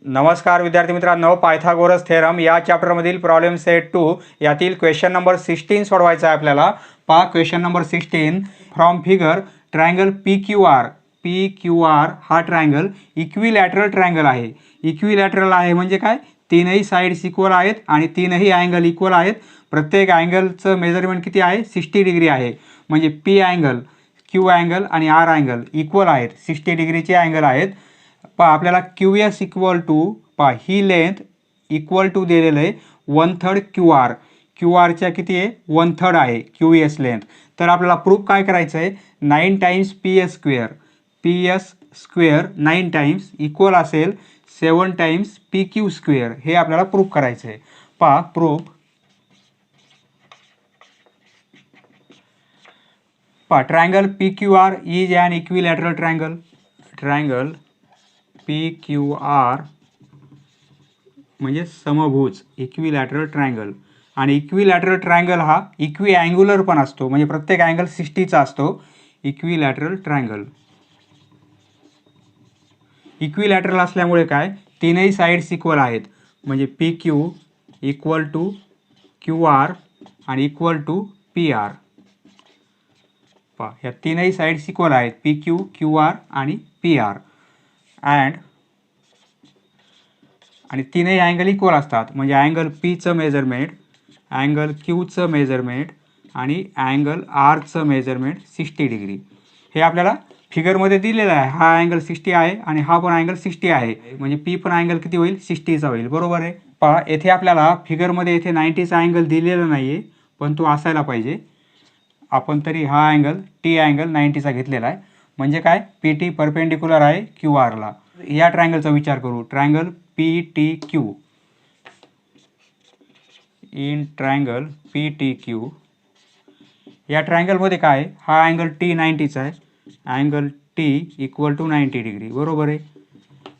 नमस्कार विद्यार्थी मित्रांनो, पायथागोरस थेरम या चॅप्टरमधील प्रॉब्लेम सेट 2 यातील क्वेश्चन नंबर 16 सोडवायचा आहे आपल्याला। पहा question number 16, from figure triangle PQR हा ट्रायंगल इक्विलॅटरल ट्रायंगल आहे। इक्विलॅटरल आहे म्हणजे काय, तीनही साइड्स इक्वल आहेत आणि तीनही अँगल इक्वल आहेत। प्रत्येक अँगलचं मेजरमेंट किती आहे, 60 डिग्री आहे। म्हणजे P अँगल, Q अँगल आणि R अँगल इक्वल आहेत, 60 डिग्रीचे अँगल आहेत। पहा आपल्याला QS इक्वल टू, पहा ही लेंथ इक्वल टू दिलेलं आहे 1/3 QR। QRच्या किती आहे, 1/3 आहे QS लेंथ। तर आपल्याला प्रूफ काय करायचं आहे, 9 times PS square 9 times equal असेल 7 टाइम्स PQ स्क्वेअर, हे आपल्याला प्रूफ करायचं आहे। पहा प्रूफ, पहा triangle PQR is an equilateral triangle. Triangle PQR म्हणजे समभुज, इक्विलॅटरल ट्रायंगल। आणि इक्विलॅटरल ट्रायंगल हा इक्वी अँग्युलर पण असतो, म्हणजे प्रत्येक अँगल 60चा असतो। इक्विलॅटरल ट्रायंगल इक्विलॅटरल असल्यामुळे काय, तीनही साइड्स इक्वल आहेत, म्हणजे PQ इक्वल टू QR आणि इक्वल टू PR। पहा ह्या तीनही साइड्स इक्वल आहेत, PQ, QR आणि PR। आणि तीनही अँगल इक्वल असतात, म्हणजे अँगल Pचं मेजरमेंट, अँगल Qचं मेजरमेंट आणि अँगल Rचं मेजरमेंट 60 डिग्री। हे आपल्याला फिगरमध्ये दिलेलं आहे। हा अँगल 60 आहे आणि हा पण अँगल 60 आहे, म्हणजे P पण अँगल किती होईल, 60चा होईल, बरोबर आहे। पहा येथे आपल्याला फिगरमध्ये येथे 90चा अँगल दिलेला नाही आहे, पण तो असायला पाहिजे। आपण तरी हा अँगल T अँगल 90चा घेतलेला आहे, म्हणजे काय, PT परपेंडिक्युलर आहे QRला। या ट्रायंगलचा विचार करू, triangle PTQ। In triangle PTQ या ट्रायंगलमध्ये काय, हा अँगल T 90चा आहे, angle T equal to 90 degree, बरोबर आहे।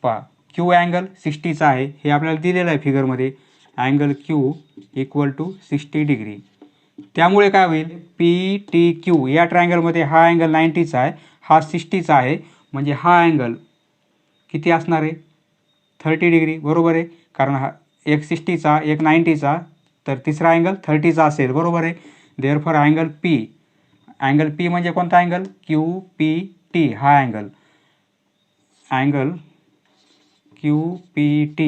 पहा Q अँगल 60चा आहे, हे आपल्याला दिलेलं आहे फिगरमध्ये, angle Q equal to 60 degree. त्यामुळे काय होईल, PTQ या ट्रायंगलमध्ये हा अँगल 90चा आहे, हा 60चा आहे, म्हणजे हा अँगल किती असणार आहे, 30 डिग्री, बरोबर आहे। कारण हा एक 60चा एक 90चा, तर तिसरा अँगल 30चा असेल, बरोबर आहे। देअरफॉर अँगल P म्हणजे कोणता अँगल, QPT हा अँगल QPT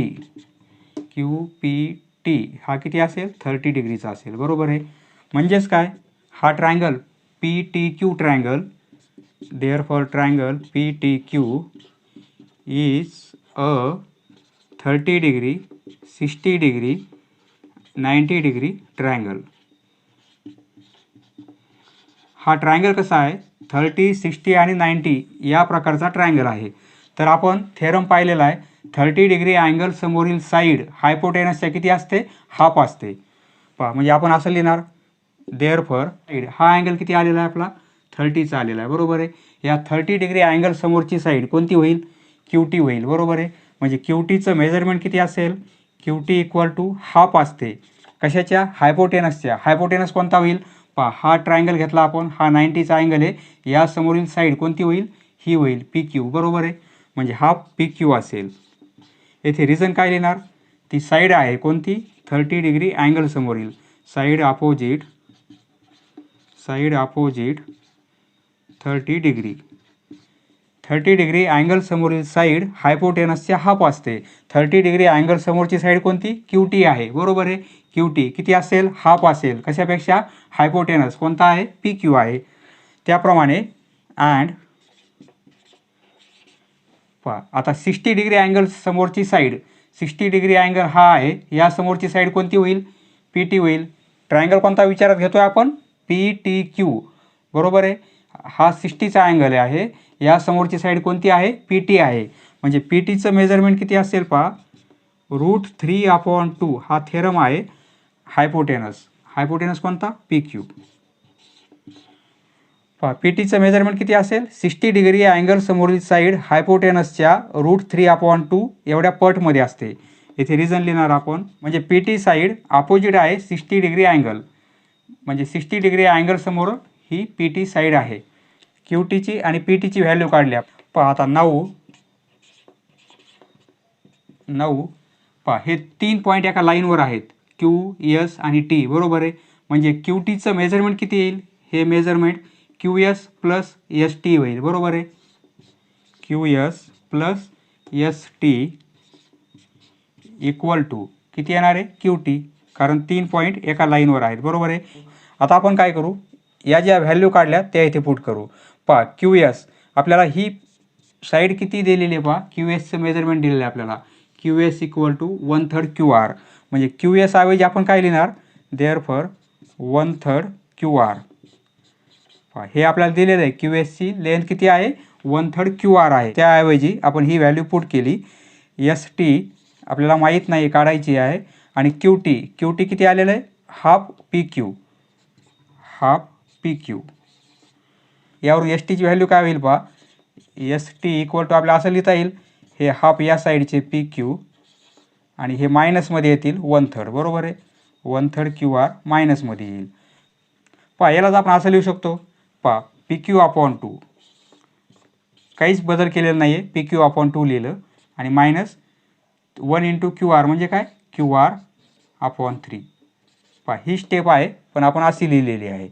हा किती असेल, 30 डिग्रीचा असेल, बरोबर आहे। म्हणजेच काय, हा triangle PTQ triangle, therefore triangle PTQ is a 30 degree 60 degree 90 degree triangle. हा ट्रायंगल कसा आहे, 30, 60 आणि 90 या प्रकारचा ट्रायंगल आहे। तर आपण थेरम पाहिलेला आहे, 30 डिग्री अँगल समोरील साईड हायपोटेनसच्या किती असते, हाफ असते। पहा म्हणजे आपण असं लिहिणार, देअरफॉर हा अँगल किती आलेला आहे आपला, 30चा आलेला आहे, बरोबर आहे। या 30 डिग्री अँगल समोरची साईड कोणती होईल, QT होईल, बरोबर आहे। म्हणजे QTचं मेजरमेंट किती असेल, QT इक्वल टू हाफ असते, कशाच्या, हायपोटेनसच्या। हायपोटेनस कोणता होईल, पहा हा ट्रायंगल घेतला आपण, हा 90चा अँगल आहे, या समोरील साईड कोणती होईल, ही होईल PQ, बरोबर आहे। म्हणजे हाफ PQ असेल। येथे रिझन काय लिहिणार, ती साईड आहे कोणती, 30 डिग्री अँगल समोरील, side opposite 30 degree. 30 degree angle समोरील साईड हायपोटेनसच्या हाफ असते। 30 डिग्री अँगल समोरची साईड कोणती, QT आहे, बरोबर आहे। QT किती असेल, हाफ असेल, कशापेक्षा, हायपोटेनस कोणता आहे, PQ आहे। त्याप्रमाणे पहा आता 60 डिग्री अँगल समोरची साईड, 60 डिग्री अँगल हा आहे, या समोरची साईड कोणती होईल, PT होईल। ट्रायंगल कोणता विचारात घेतोय आपण, PTQ, बरोबर आहे। हा 60चा अँगल आहे, या समोरची साईड कोणती आहे, PT आहे। म्हणजे PTचं मेजरमेंट किती असेल, पहा √3/2 हा थेरम आहे हायपोटेनस कोणता, PQ। पहा PTचं मेजरमेंट किती असेल, 60 डिग्री अँगल समोरील साईड हायपोटेनसच्या √3/2 एवढ्या पटमध्ये असते। इथे रिझन लिहिणार आपण, म्हणजे PT साईड अपोजिट आहे 60 डिग्री अँगल, म्हणजे 60 डिग्री अँगल समोर ही PT साईड आहे। QTची आणि PTची व्हॅल्यू काढल्या, पहा आता 9 9 पहा हे 3 पॉईंट एका लाईनवर आहेत, क्यू एस आणि टी, बरोबर आहे. म्हणजे क्यू टीचं मेजरमेंट किती येईल, हे measurement Q S plus S T होईल, बरोबर आहे. Q S plus S T equal to किती येणार आहे, क्यू टी, कारण 3 पॉईंट एका लाईनवर आहेत, बरोबर आहे. आता आपण काय करू, या ज्या व्हॅल्यू काढल्या त्या इथे पुट करू. पहा क्यू एस आपल्याला ही साईड किती दिलेली आहे, पहा क्यू एसचं मेजरमेंट दिलेलं आहे आपल्याला, Q S equal to 1/3 Q R. म्हणजे क्यू एस ऐवजी आपण काय लिहिणार, देअरफॉर 1/3 क्यू आर. हे आपल्याला दिलेलं आहे, क्यू एसची लेंथ किती आहे, 1/3 क्यू आर आहे. त्याऐवजी आपण ही व्हॅल्यू पुट केली. एस टी आपल्याला माहीत नाही, काढायची आहे. आणि क्यू टी किती आलेलं आहे, हाफ पी क्यू. यावरून एस टीची व्हॅल्यू काय होईल पहा, एस टी इक्वल टू आपल्याला असं लिहिता येईल, हे हाफ या साईडचे पी क्यू आणि हे मायनसमध्ये येतील 1/3, बरोबर आहे. 1/3 क्यू आर मायनसमध्ये येईल. पहा यालाच आपण असं लिहू शकतो, पहा पी क्यू अपॉन 2, काहीच बदल केलेला नाही आहे, पी क्यू अपॉन 2 लिहिलं आणि मायनस 1 इंटू क्यू आर म्हणजे काय, क्यू आर अपॉन 3. पहा ही स्टेप आहे, पण आपण अशी लिहिलेली आहे.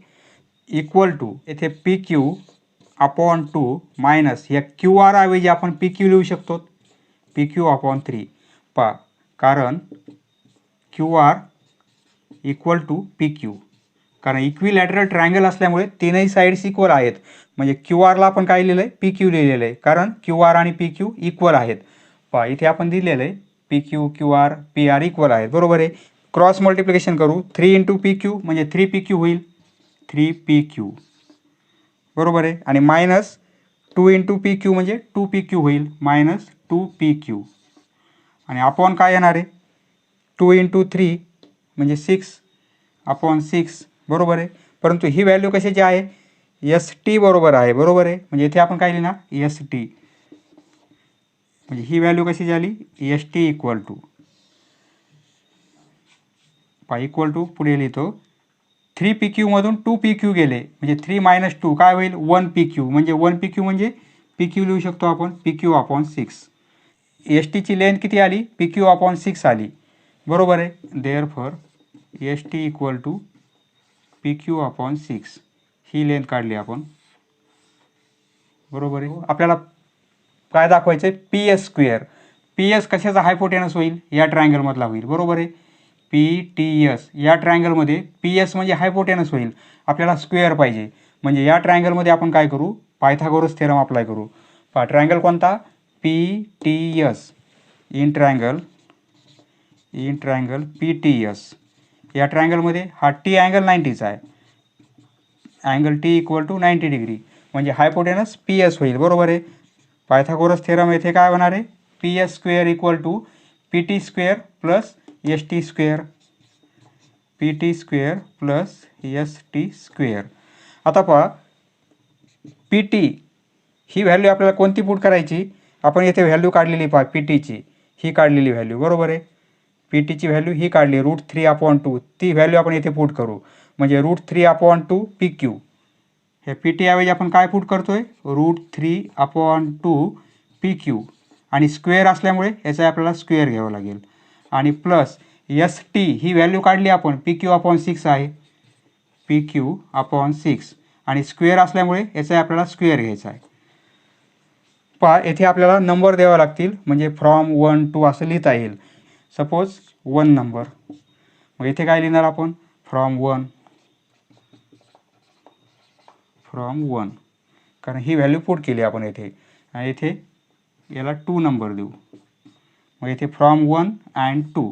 इक्वल टू येथे पी क्यू अपॉन 2 मायनस या क्यू आर ऐवजी आपण पी क्यू लिहू शकतो, पी क्यू अपॉन 3. पहा कारण Q R equal to P Q, कारण इक्विलॅटरल ट्रायंगल असल्यामुळे तीनही साईड्स इक्वल आहेत. म्हणजे क्यू आरला आपण काय लिहिलं आहे, पी क्यू लिहिलेलं आहे, कारण क्यू आर आणि पी क्यू इक्वल आहेत. पहा इथे आपण दिलेलं आहे P Q Q R P R equal आहेत, बरोबर आहे. क्रॉस मल्टिप्लिकेशन करू, 3 इंटू पी क्यू म्हणजे 3 पी क्यू होईल, 3 पी क्यू, बरोबर आहे. आणि मायनस 2 इंटू पी क्यू म्हणजे 2 पी क्यू होईल, मायनस 2 पी क्यू. आणि अपॉन काय येणार आहे, 2 इंटू 3 म्हणजे 6 अपॉन 6, बरोबर आहे. परंतु ही व्हॅल्यू कशाची आहे, एस टी बरोबर आहे, बरोबर आहे. म्हणजे इथे आपण काय लिहिणार, एस टी, म्हणजे ही व्हॅल्यू कशी झाली, S T equal to, equal to पुढे लिहितो 3 पी क्यूमधून 2 पी क्यू गेले, म्हणजे 3 मायनस 2 काय होईल, 1 पी क्यू. म्हणजे 1 पी क्यू म्हणजे पी क्यू लिहू शकतो आपण, पी क्यू अपॉन 6. एस टीची लेंथ किती आली, पी क्यू अपॉन 6 आली, बरोबर आहे. Therefore S T equal to P Q upon 6 ही लेंथ काढली आपण, बरोबर आहे. आपल्याला काय दाखवायचं आहे, P S square. P S कशाचा हायपोटेनस होईल, या ट्रायंगलमधला होईल, बरोबर आहे. पी टी एस या ट्रायंगलमध्ये पी एस म्हणजे हायपोटेनस होईल, आपल्याला स्क्वेअर पाहिजे. म्हणजे या ट्रायंगलमध्ये आपण काय करू, पायथागोरस थेरम अप्लाय करू. पहा ट्रायंगल कोणता, P T S, in triangle P T S. या ट्रायंगलमध्ये हा टी अँगल 90चा आहे, angle T equal to 90 degree, म्हणजे हायपोटेनस पी एस होईल, बरोबर आहे. पायथागोरस थेरम येथे काय होणार आहे, P S square equal to P T square plus S T square, P T square plus S T square. आता पहा पी टी ही व्हॅल्यू आपल्याला कोणती पुट करायची, आपण येथे व्हॅल्यू काढलेली पहा पी टीची, ही काढलेली व्हॅल्यू, बरोबर आहे. पी टीची व्हॅल्यू ही काढली √3/2, ती व्हॅल्यू आपण येथे पुट करू. म्हणजे √3/2 पी क्यू. हे पी टी ऐवजी आपण काय पुट करतोय, √3/2 पी क्यू, आणि स्क्वेअर असल्यामुळे याचा आपल्याला स्क्वेअर घ्यावं लागेल. आणि प्लस एस टी ही व्हॅल्यू काढली आपण, पी क्यू अपॉन 6 आहे, पी क्यू अपॉन 6, आणि स्क्वेअर असल्यामुळे याचा आपल्याला स्क्वेअर घ्यायचा आहे. पहा येथे आपल्याला नंबर द्यावे लागतील, म्हणजे फ्रॉम 1 to असं लिहिता येईल. सपोज 1 नंबर, मग इथे काय लिहिणार आपण, फ्रॉम 1, कारण ही व्हॅल्यू पुट केली आपण येथे. आणि इथे याला 2 नंबर देऊ, मग इथे फ्रॉम 1 and 2,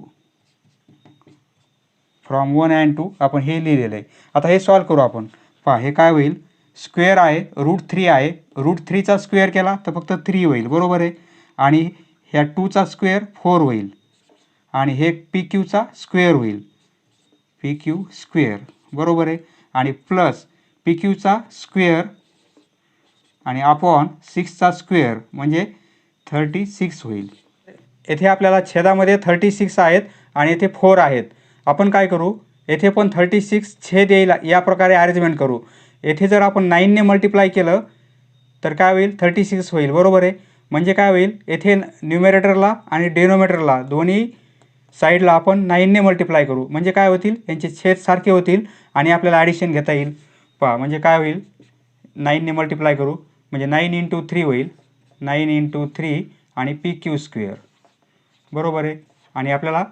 फ्रॉम 1 and 2 आपण हे लिहिलेलं आहे. आता हे सॉल्व करू आपण. पहा हे काय होईल, स्क्वेअर आहे, √3 आहे, √3चा स्क्वेअर केला तर फक्त 3 होईल, बरोबर आहे. आणि ह्या 2चा स्क्वेअर 4 होईल, आणि हे पी क्यूचा स्क्वेअर होईल, पी क्यू स्क्वेअर, बरोबर आहे. आणि प्लस पी क्यूचा स्क्वेअर आणि अपॉन 6चा स्क्वेअर म्हणजे 36 होईल. येथे आपल्याला छेदामध्ये 36 आहेत आणि येथे 4 आहेत. आपण काय करू, येथे पण 36 छेद येईल या प्रकारे अरेंजमेंट करू. येथे जर आपण 9ने मल्टिप्लाय केलं तर काय होईल, 36 होईल, बरोबर आहे. म्हणजे काय होईल, येथे न्यूमरेटरला आणि डिनोमिनेटरला दोन्ही साईडला आपण 9ने मल्टिप्लाय करू, म्हणजे काय होतील, यांचे छेद सारखे होतील आणि आपल्याला ॲडिशन घेता येईल. पहा म्हणजे काय होईल, 9ने मल्टिप्लाय करू म्हणजे 9 × 3 होईल, 9 × 3 आणि PQ², बरोबर आहे. आणि आपल्याला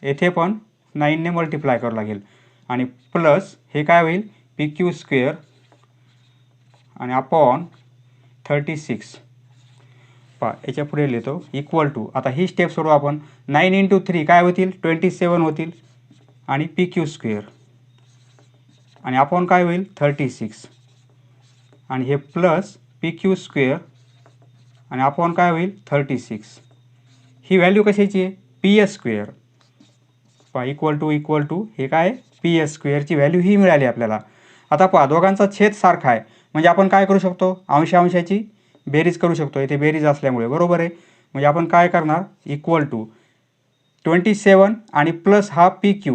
येथे पण 9ने मल्टिप्लाय करावं लागेल आणि प्लस हे काय होईल, PQ² आणि अपॉन 36. पहा याच्या पुढे लिहितो इक्वल टू, आता ही स्टेप सोडू आपण. 9 × 3 काय होतील, 27 होतील आणि PQ² आणि अपॉन काय होईल, 36 आणि हे प्लस PQ² आणि अपॉन काय होईल, 36. ही व्हॅल्यू कशाची आहे, PS². पहा इक्वल टू हे काय, PS² व्हॅल्यू ही मिळाली आपल्याला. आता पहा दोघांचा छेद सारखा आहे म्हणजे आपण काय करू शकतो, अंशांशाची बेरीज करू शकतो, इथे बेरीज असल्यामुळे, बरोबर आहे. म्हणजे आपण काय करणार, इक्वल टू 27 आणि प्लस हा PQ,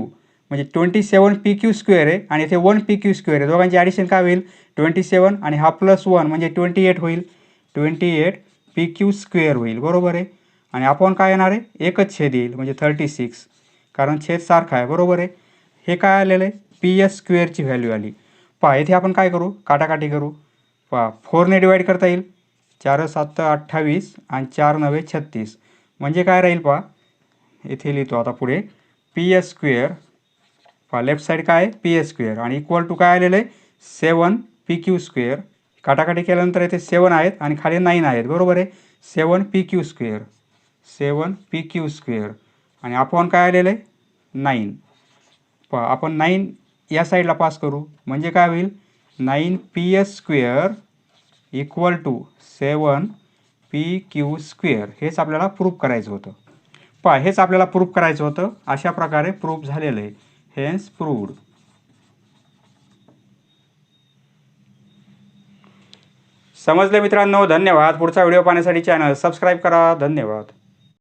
म्हणजे 27 PQ² आहे आणि इथे 1 PQ² आहे. दोघांची ॲडिशन काय होईल, 27 आणि हा प्लस 1 म्हणजे 28 होईल, 28 PQ² होईल, बरोबर आहे. आणि आपण काय येणार आहे, एकच छेद येईल म्हणजे 36, कारण छेद सारखा आहे, बरोबर आहे. हे काय आलेलं आहे, PS² व्हॅल्यू आली. पहा येथे आपण काय करू, काटाकाटी करू. पहा 4ने डिवाईड करता येईल, 4 7 28 आणि 4 9 36, म्हणजे काय राहील पहा, येथे लिहितो आता पुढे PS². पहा लेफ्ट साईड काय आहे, PS² आणि इक्वल टू काय आलेलं आहे, 7 PQ². काटाकाटी केल्यानंतर येथे 7 आहेत आणि खाली 9 आहेत, बरोबर आहे. 7 PQ², 7 PQ² आणि अपॉन काय आलेलं आहे, 9. पहा आपण 9 या साईडला पास करू म्हणजे काय होईल, 9PS² इक्वल टू 7 PQ². हेच आपल्याला प्रूफ करायचं होतं. पहा हेच आपल्याला प्रूफ करायचं होतं. अशा प्रकारे प्रूफ झालेलं आहे, हेन्स प्रूव्ड. समजले मित्रांनो, धन्यवाद. पुढचा व्हिडिओ पाहण्यासाठी चॅनल सबस्क्राईब करा. धन्यवाद.